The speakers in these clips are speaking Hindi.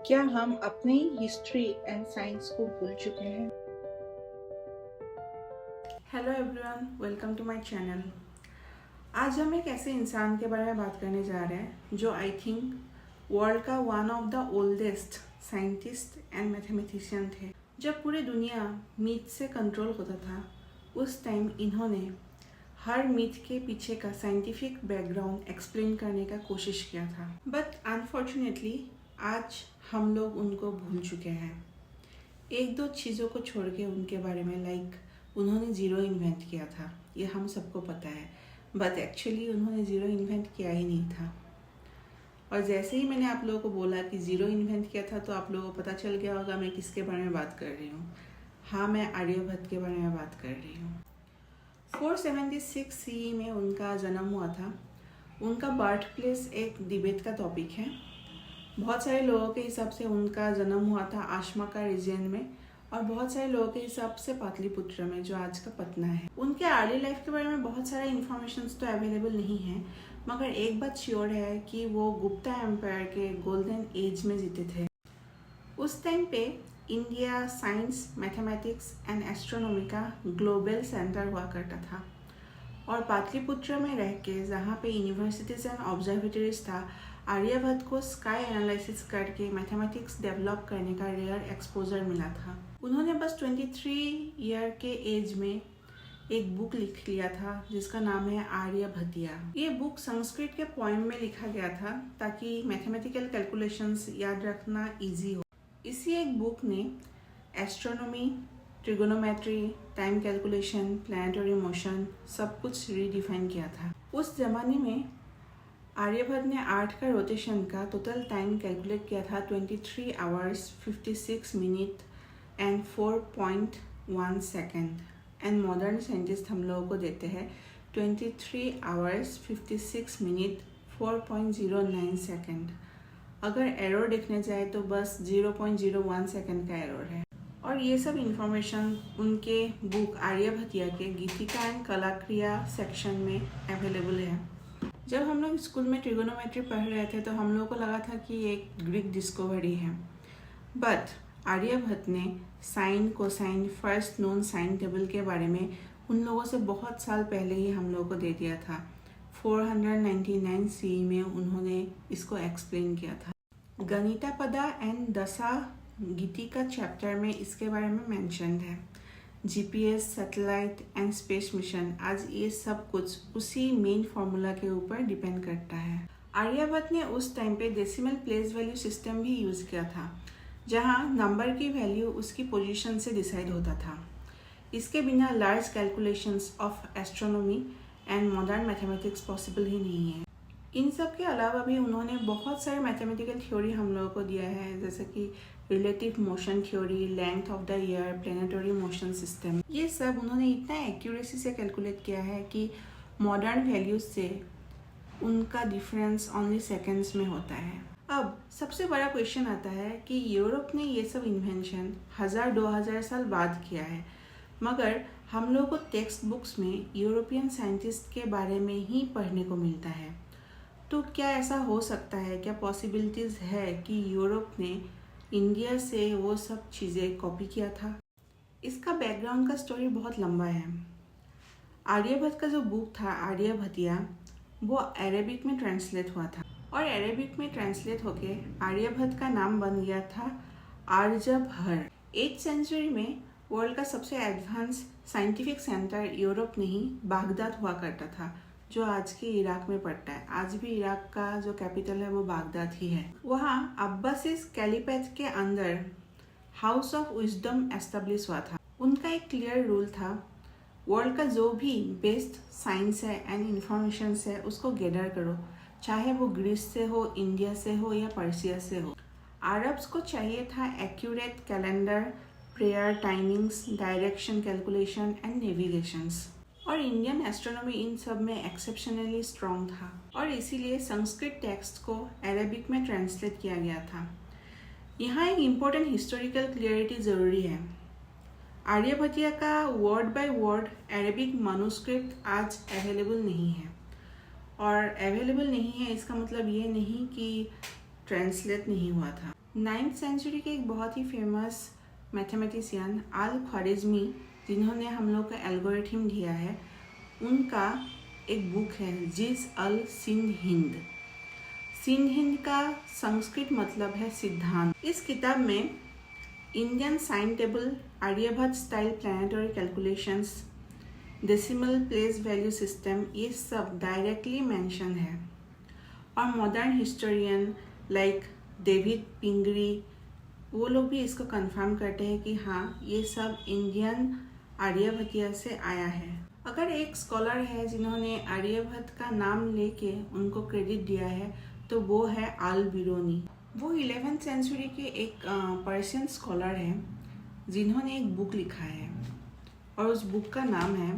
क्या हम अपनी हिस्ट्री एंड साइंस को भूल चुके हैं? Hello everyone, welcome to my channel. आज हम एक ऐसे इंसान के बारे में बात करने जा रहे हैं जो आई थिंक वर्ल्ड का one of the oldest scientist and mathematician थे। जब पूरी दुनिया मीथ से कंट्रोल होता था, उस टाइम इन्होंने हर मीथ के पीछे का साइंटिफिक बैकग्राउंड एक्सप्लेन करने का कोशिश किया था। बट अनफॉर्चुनेटली आज हम लोग उनको भूल चुके हैं। एक दो चीज़ों को छोड़ के उनके बारे में, लाइक उन्होंने ज़ीरो इन्वेंट किया था, ये हम सबको पता है। बट एक्चुअली उन्होंने ज़ीरो इन्वेंट किया ही नहीं था। और जैसे ही मैंने आप लोगों को बोला कि ज़ीरो इन्वेंट किया था, तो आप लोगों को पता चल गया होगा मैं किसके बारे में बात कर रही हूँ। हाँ, मैं आर्यभट्ट के बारे में बात कर रही हूँ। 476 CE में उनका जन्म हुआ था। उनका बर्थ प्लेस एक डिबेट का टॉपिक है। बहुत सारे लोगों के हिसाब से उनका जन्म हुआ था आशमाका रीजन में, और बहुत सारे लोगों के हिसाब से पाटलिपुत्र में, जो आज का पटना है। उनके अर्ली लाइफ के बारे में बहुत सारे इन्फॉर्मेशन तो अवेलेबल नहीं है, मगर एक बात श्योर है कि वो गुप्ता एम्पायर के गोल्डन एज में जीते थे। उस टाइम पे India science, mathematics and astronomy का ग्लोबल सेंटर हुआ करता था, और पाटलिपुत्र में रह के, जहाँ पे यूनिवर्सिटीज एंड ऑब्जर्वेटरीज था, आर्यभट्ट को स्काई एनालिसिस करके मैथमेटिक्स डेवलप करने का रेयर एक्सपोजर मिला था। उन्होंने बस 23 ईयर के एज में एक बुक लिख लिया था जिसका नाम है आर्यभटिया। ये बुक संस्कृत के पोएम में लिखा गया था ताकि मैथमेटिकल कैलकुलेशंस याद रखना इजी हो। इसी एक बुक ने astronomy, trigonometry, time calculation, planetary motion सब कुछ रीडिफाइन किया था। उस जमाने में आर्यभट्ट ने अर्थ का रोटेशन का टोटल टाइम कैलकुलेट किया था 23 hours 56 minute and 4.1 second. And modern scientist हम लोगों को देते हैं 23 आवर्स 56 मिनट 4.09 सेकेंड। अगर एरर देखने जाए तो बस 0.01 सेकेंड का एरर है। और ये सब इंफॉर्मेशन उनके बुक आर्यभटिया के गीतिका एंड कलाक्रिया सेक्शन में अवेलेबल है। जब हम लोग स्कूल में ट्रिगोनोमेट्री पढ़ रहे थे तो हम लोगों को लगा था कि ये एक ग्रीक डिस्कवरी है, बट आर्यभट्ट ने sine, cosine, first known sine table के बारे में उन लोगों से बहुत साल पहले ही हम लोगों को दे दिया था। 499 CE में उन्होंने इसको एक्सप्लेन किया था। गणितापदा एंड दशा गीतिका चैप्टर में इसके बारे में मेंशन्ड है। GPS, satellite and space mission, आज ये सब कुछ उसी मेन फार्मूला के ऊपर डिपेंड करता है। आर्यभट्ट ने उस टाइम पे डेसिमल प्लेस वैल्यू सिस्टम भी यूज़ किया था, जहाँ नंबर की वैल्यू उसकी पोजीशन से डिसाइड होता था। इसके बिना large calculations of astronomy and modern mathematics possible ही नहीं है। इन सब के अलावा भी उन्होंने बहुत सारे मैथमेटिकल थ्योरी हम लोगों को दिया है, जैसे कि relative motion theory, length of the year, planetary motion system. ये सब उन्होंने इतना एक्यूरेसी से कैलकुलेट किया है कि मॉडर्न वैल्यूज से उनका डिफरेंस ओनली सेकेंड्स में होता है। अब सबसे बड़ा क्वेश्चन आता है कि यूरोप ने ये सब इन्वेंशन 1000-2000 साल बाद किया है, मगर हम लोग को टेक्स्ट बुक्स में यूरोपियन साइंटिस्ट के बारे में ही पढ़ने को मिलता है। तो क्या ऐसा हो सकता है, क्या पॉसिबिलिटीज़ है कि यूरोप ने इंडिया से वो सब चीज़ें कॉपी किया था? इसका बैकग्राउंड का स्टोरी बहुत लंबा है। आर्यभट्ट का जो बुक था आर्यभटिया, वो अरेबिक में ट्रांसलेट हुआ था, और अरेबिक में ट्रांसलेट होके आर्यभट्ट का नाम बन गया था आर्यभट्ट। 8th सेंचुरी में वर्ल्ड का सबसे एडवांस साइंटिफिक सेंटर यूरोप नहीं, बागदाद हुआ करता था, जो आज के इराक में पड़ता है। आज भी इराक का जो कैपिटल है वो बागदाद ही है। वहाँ अब्बासिस कैलिफेट के अंदर हाउस ऑफ विजडम एस्टेब्लिश हुआ था। उनका एक क्लियर रूल था, वर्ल्ड का जो भी बेस्ट साइंस है एंड इंफॉर्मेशन है उसको गैदर करो, चाहे वो ग्रीस से हो, इंडिया से हो या पर्सिया से हो। अरब्स को चाहिए था accurate calendar, prayer timings, direction calculation and navigations, और इंडियन एस्ट्रोनॉमी इन सब में एक्सेप्शनली स्ट्रॉन्ग था, और इसीलिए संस्कृत टेक्स्ट को अरेबिक में ट्रांसलेट किया गया था। यहाँ एक इम्पोर्टेंट हिस्टोरिकल क्लियरिटी ज़रूरी है। आर्यभटिया का word by word Arabic manuscript आज अवेलेबल नहीं है, और अवेलेबल नहीं है इसका मतलब ये नहीं कि ट्रांसलेट नहीं हुआ था। 9th सेंचुरी के एक बहुत ही फेमस मैथमेटिशियन अल ख्वारिज़मी, जिन्होंने हम लोग का एल्गोरिथम दिया है, उनका एक बुक है जिज़ अल सिंध हिंद। सिंध हिंद का संस्कृत मतलब है सिद्धांत। इस किताब में Indian sine table, Aryabhatta style planetary calculations, decimal place value system, ये सब डायरेक्टली मेंशन है। और modern historian like David Pingree, वो लोग भी इसको कंफर्म करते हैं कि हाँ, ये सब इंडियन आर्यभट्टिया से आया है। अगर एक स्कॉलर है जिन्होंने आर्यभट्ट का नाम लेके उनको क्रेडिट दिया है तो वो है अल बिरूनी। वो 11th सेंचुरी के एक पर्शियन स्कॉलर हैं जिन्होंने एक बुक लिखा है और उस बुक का नाम है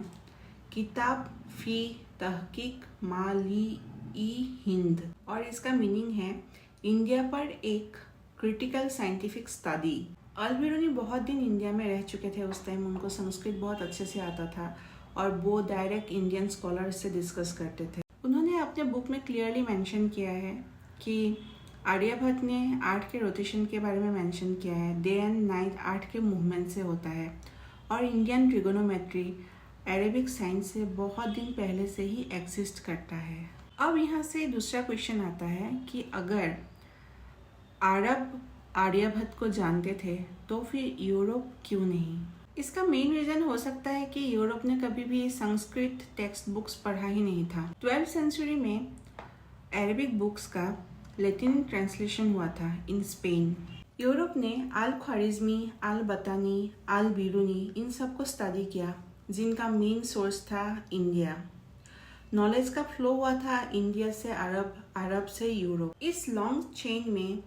किताब फी तहकीक माली हिंद, और इसका मीनिंग है इंडिया पर एक क्रिटिकल साइंटिफिक स्टडी। अल बिरूनी बहुत दिन इंडिया में रह चुके थे। उस टाइम उनको संस्कृत बहुत अच्छे से आता था और वो डायरेक्ट इंडियन स्कॉलर्स से डिस्कस करते थे। उन्होंने अपने बुक में क्लियरली मेंशन किया है कि आर्यभट्ट ने आर्ट के रोटेशन के बारे में मेंशन किया है, डे एंड नाइट आर्ट के मूवमेंट से होता है, और इंडियन ट्रिगोनोमेट्री अरेबिक साइंस से बहुत दिन पहले से ही एग्जिस्ट करता है। अब यहाँ से दूसरा क्वेश्चन आता है कि अगर अरब आर्यभट्ट को जानते थे तो फिर यूरोप क्यों नहीं? इसका मेन रीज़न हो सकता है कि यूरोप ने कभी भी संस्कृत टेक्स्ट बुक्स पढ़ा ही नहीं था। 12th सेंचुरी में अरेबिक बुक्स का लैटिन ट्रांसलेशन हुआ था इन स्पेन। यूरोप ने अल ख्वारिज़मी, अल बतानी, अल बिरूनी, इन सब को स्टडी किया, जिनका मेन सोर्स था इंडिया। नॉलेज का फ्लो हुआ था इंडिया से अरब, अरब से यूरोप। इस लॉन्ग चेन में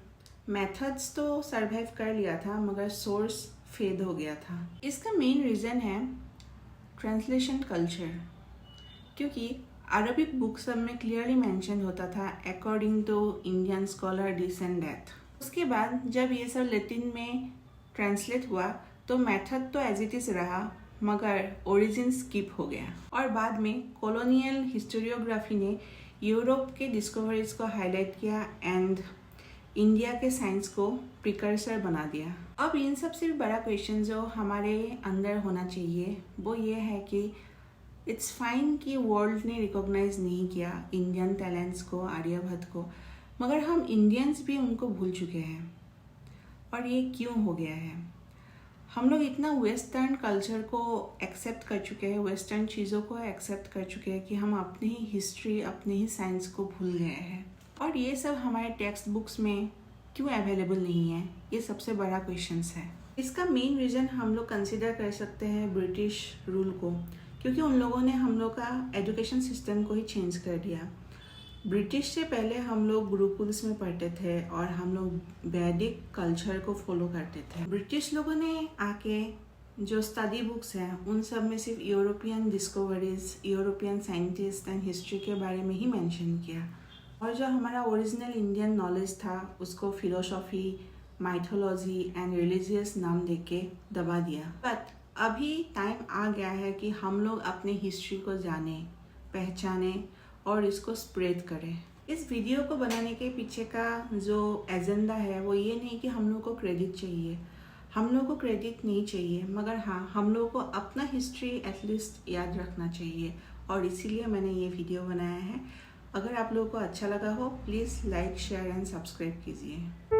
मेथड्स तो सरवाइव कर लिया था, मगर सोर्स फेड हो गया था। इसका मेन रीज़न है ट्रांसलेशन कल्चर, क्योंकि अरबिक बुक सब में क्लियरली मेंशन होता था according to Indian scholar this and that. उसके बाद जब ये सब लैटिन में ट्रांसलेट हुआ तो मेथड तो एज इट इज़ रहा, मगर ओरिजिन स्किप हो गया। और बाद में कॉलोनियल हिस्टोरियोग्राफी ने यूरोप के डिस्कवरीज को हाईलाइट किया एंड इंडिया के साइंस को प्रिकर्सर बना दिया। अब इन सब से भी बड़ा क्वेश्चन जो हमारे अंदर होना चाहिए वो ये है कि इट्स फाइन कि वर्ल्ड ने रिकॉग्नाइज नहीं किया इंडियन टैलेंट्स को, आर्यभट्ट को, मगर हम इंडियंस भी उनको भूल चुके हैं। और ये क्यों हो गया है? हम लोग इतना वेस्टर्न कल्चर को एक्सेप्ट कर चुके हैं, वेस्टर्न चीज़ों को एक्सेप्ट कर चुके हैं कि हम अपनी ही हिस्ट्री, अपनी ही साइंस को भूल गए हैं। और ये सब हमारे टेक्स्ट बुक्स में क्यों अवेलेबल नहीं है, ये सबसे बड़ा क्वेश्चंस है। इसका मेन रीज़न हम लोग कंसिडर कर सकते हैं ब्रिटिश रूल को, क्योंकि उन लोगों ने हम लोग का एजुकेशन सिस्टम को ही चेंज कर दिया। ब्रिटिश से पहले हम लोग गुरुकुल्स में पढ़ते थे और हम लोग वैदिक कल्चर को फॉलो करते थे। ब्रिटिश लोगों ने आके जो स्टडी बुक्स हैं उन सब में सिर्फ European discoveries, European scientist and history के बारे में ही मेंशन किया, और जो हमारा ओरिजिनल इंडियन नॉलेज था उसको फिलोसॉफी, माइथोलॉजी एंड रिलीजियस नाम देके दबा दिया। बट अभी टाइम आ गया है कि हम लोग अपने हिस्ट्री को जाने, पहचाने और इसको स्प्रेड करें। इस वीडियो को बनाने के पीछे का जो एजेंडा है वो ये नहीं कि हम लोग को क्रेडिट चाहिए, हम लोग को क्रेडिट नहीं चाहिए, मगर हाँ, हम लोग को अपना हिस्ट्री एटलीस्ट याद रखना चाहिए, और इसीलिए मैंने ये वीडियो बनाया है। अगर आप लोगों को अच्छा लगा हो please like, share and subscribe कीजिए।